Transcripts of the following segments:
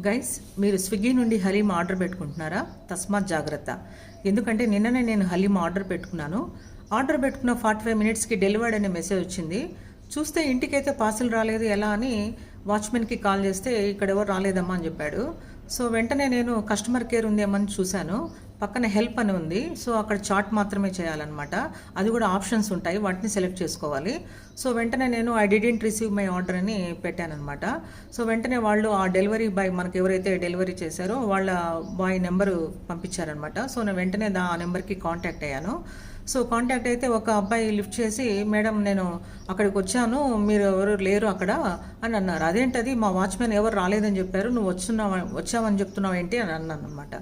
Guys, మీరు Swiggy నుండి haleem order పెట్టుకుంటున్నారా? తస్మాత్ జాగ్రత్త. ఎందుకంటే నిన్ననే నేను హలీం ఆర్డర్ పెట్టుకున్నాను. ఆర్డర్ పెట్టుకున్న 45 మినిట్స్కి డెలివర్డ్ అనే మెసేజ్ వచ్చింది. చూస్తే ఇంటికైతే పార్సిల్ రాలేదు, ఎలా అని వాచ్మెన్కి కాల్ చేస్తే ఇక్కడ ఎవరు రాలేదమ్మా అని చెప్పాడు. సో వెంటనే నేను కస్టమర్ కేర్ ఉందేమని చూశాను. పక్కన హెల్ప్ అని ఉంది. సో అక్కడ చాట్ మాత్రమే చేయాలన్నమాట. అది కూడా ఆప్షన్స్ ఉంటాయి, వాటిని సెలెక్ట్ చేసుకోవాలి. సో వెంటనే నేను I didn't receive my order అని పెట్టానమాట. సో వెంటనే వాళ్ళు ఆ డెలివరీ బాయ్, మనకు ఎవరైతే డెలివరీ చేశారో వాళ్ళ బాయ్ నెంబరు పంపించారనమాట. సో నేను వెంటనే ఆ నెంబర్కి కాంటాక్ట్ అయ్యాను. సో కాంటాక్ట్ అయితే ఒక అబ్బాయి లిఫ్ట్ చేసి, మేడం నేను అక్కడికి వచ్చాను, మీరు ఎవరు లేరు అక్కడ అని అన్నారు. అదేంటది, మా వాచ్మెన్ ఎవరు రాలేదని చెప్పారు, నువ్వు వచ్చావని చెప్తున్నావు ఏంటి అని అన్నాను అనమాట.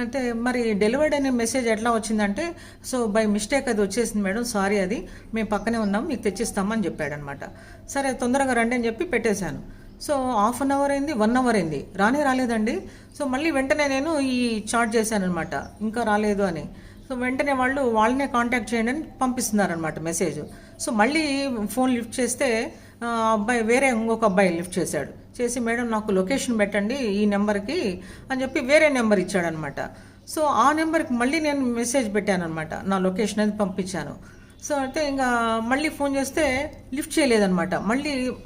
అంటే మరి డెలివర్డ్ అనే మెసేజ్ ఎట్లా వచ్చిందంటే, సో బై మిస్టేక్ అది వచ్చేసింది మేడం, సారీ, అది మేము పక్కనే ఉన్నాం, మీకు తెచ్చిస్తామని చెప్పాడనమాట. సరే తొందరగా రండి అని చెప్పి పెట్టేశాను. సో హాఫ్ అన్ అవర్ అయింది, 1 అవర్ అయింది, రాలేదండి. సో మళ్ళీ వెంటనే నేను ఈ చాట్ చేశాను అనమాట, ఇంకా రాలేదు అని. సో వెంటనే వాళ్ళనే కాంటాక్ట్ చేయండి అని పంపిస్తున్నారనమాట మెసేజ్. సో మళ్ళీ ఫోన్ లిఫ్ట్ చేస్తే అబ్బాయి, ఇంకొక అబ్బాయి లిఫ్ట్ చేసి, మేడం నాకు లొకేషన్ పెట్టండి ఈ నెంబర్కి అని చెప్పి వేరే నెంబర్ ఇచ్చాడనమాట. సో ఆ నెంబర్కి మళ్ళీ నేను మెసేజ్ పెట్టాను అనమాట, నా లొకేషన్ అది పంపించాను. సో అయితే ఇంకా మళ్ళీ ఫోన్ చేస్తే లిఫ్ట్ చేయలేదనమాట.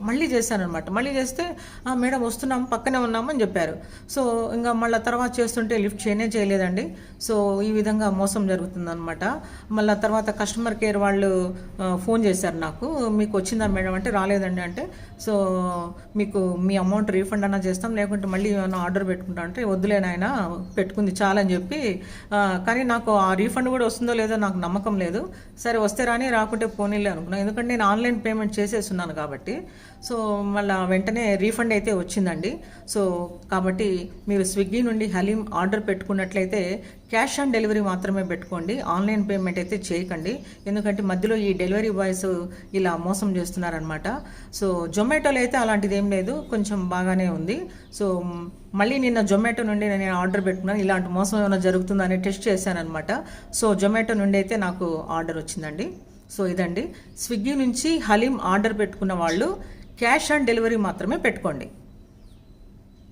మళ్ళీ చేశానమాట. మళ్ళీ చేస్తే మేడం వస్తున్నాం, పక్కనే ఉన్నామని చెప్పారు. సో ఇంకా మళ్ళీ తర్వాత చేస్తుంటే లిఫ్ట్ చేయలేదండి. సో ఈ విధంగా మోసం జరుగుతుందనమాట. మళ్ళీ తర్వాత కస్టమర్ కేర్ వాళ్ళు ఫోన్ చేశారు నాకు, మీకు వచ్చిందా మేడం అంటే, రాలేదండి అంటే, సో మీకు మీ అమౌంట్ రీఫండ్ అన్నా చేస్తాం, లేకుంటే మళ్ళీ ఏమైనా ఆర్డర్ పెట్టుకుంటా అంటే, వద్దులే నాయన, పెట్టుకుంది చాలని చెప్పి. కానీ నాకు ఆ రీఫండ్ కూడా వస్తుందో లేదో నాకు నమ్మకం లేదు. సరే వస్తే రాని, రాకుంటే పోనీలే అనుకున్నాను, ఎందుకంటే నేను ఆన్లైన్ పేమెంట్ చేసేస్తున్నాను కాబట్టి. సో మళ్ళీ వెంటనే రీఫండ్ అయితే వచ్చిందండి. సో కాబట్టి మీరు స్విగ్గీ నుండి హలీం ఆర్డర్ పెట్టుకున్నట్లయితే క్యాష్ ఆన్ డెలివరీ మాత్రమే పెట్టుకోండి, ఆన్లైన్ పేమెంట్ అయితే చేయకండి. ఎందుకంటే మధ్యలో ఈ డెలివరీ బాయ్స్ ఇలా మోసం చేస్తున్నారనమాట. సో జొమాటోలో అయితే అలాంటిది ఏం లేదు, కొంచెం బాగానే ఉంది. సో మళ్ళీ నిన్న జొమాటో నుండి నేను ఆర్డర్ పెట్టుకున్నాను, ఇలాంటి మోసం ఏమైనా జరుగుతుందని టెస్ట్ చేశాను అనమాట. సో జొమాటో నుండి అయితే నాకు ఆర్డర్ వచ్చిందండి. సో ఇదండి, స్విగ్గీ నుంచి హలీం ఆర్డర్ పెట్టుకున్న వాళ్ళు క్యాష్ ఆన్ డెలివరీ మాత్రమే పెట్టుకోండి.